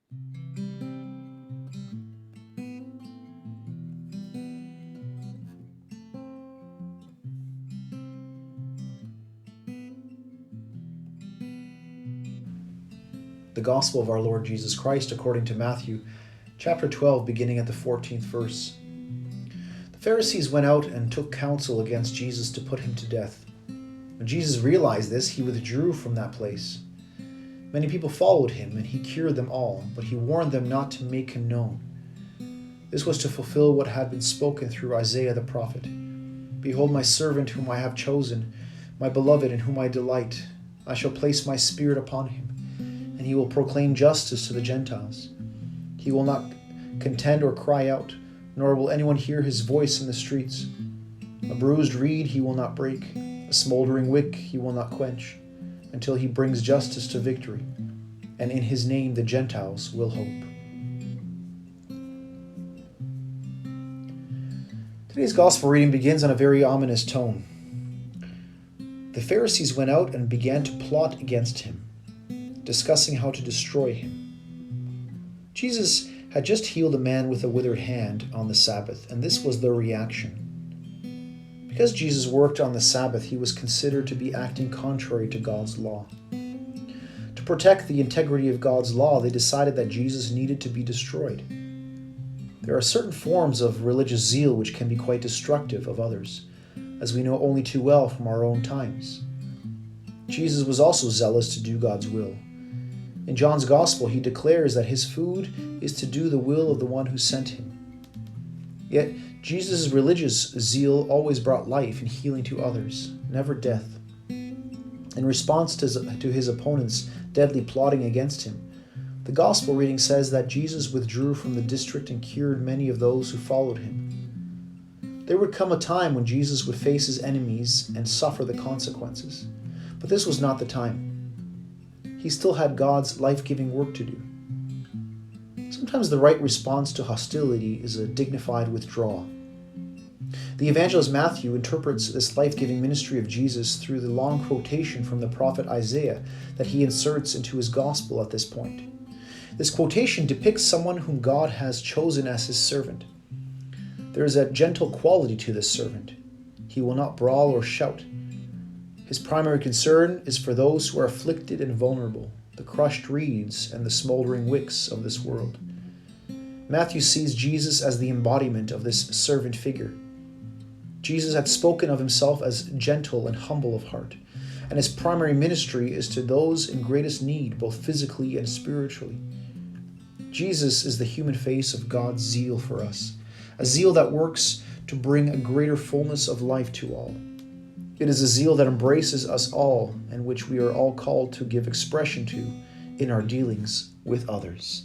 The Gospel of our Lord Jesus Christ according to Matthew, chapter 12, beginning at the 14th verse. The Pharisees went out and took counsel against Jesus to put him to death. When Jesus realized this, he withdrew from that place. Many people followed him, and he cured them all, but he warned them not to make him known. This was to fulfill what had been spoken through Isaiah the prophet. Behold my servant whom I have chosen, my beloved in whom I delight. I shall place my spirit upon him, and he will proclaim justice to the Gentiles. He will not contend or cry out, nor will anyone hear his voice in the streets. A bruised reed he will not break, a smoldering wick he will not quench, until he brings justice to victory, and in his name the Gentiles will hope. Today's Gospel reading begins on a very ominous tone. The Pharisees went out and began to plot against him, discussing how to destroy him. Jesus had just healed a man with a withered hand on the Sabbath, and this was their reaction. Because Jesus worked on the Sabbath, he was considered to be acting contrary to God's law. To protect the integrity of God's law, they decided that Jesus needed to be destroyed. There are certain forms of religious zeal which can be quite destructive of others, as we know only too well from our own times. Jesus was also zealous to do God's will. In John's Gospel, he declares that his food is to do the will of the one who sent him. Yet, Jesus' religious zeal always brought life and healing to others, never death. In response to his opponents' deadly plotting against him, the Gospel reading says that Jesus withdrew from the district and cured many of those who followed him. There would come a time when Jesus would face his enemies and suffer the consequences, but this was not the time. He still had God's life-giving work to do. Sometimes the right response to hostility is a dignified withdrawal. The evangelist Matthew interprets this life-giving ministry of Jesus through the long quotation from the prophet Isaiah that he inserts into his gospel at this point. This quotation depicts someone whom God has chosen as his servant. There is a gentle quality to this servant. He will not brawl or shout. His primary concern is for those who are afflicted and vulnerable, the crushed reeds and the smoldering wicks of this world. Matthew sees Jesus as the embodiment of this servant figure. Jesus had spoken of himself as gentle and humble of heart, and his primary ministry is to those in greatest need, both physically and spiritually. Jesus is the human face of God's zeal for us, a zeal that works to bring a greater fullness of life to all. It is a zeal that embraces us all and which we are all called to give expression to in our dealings with others.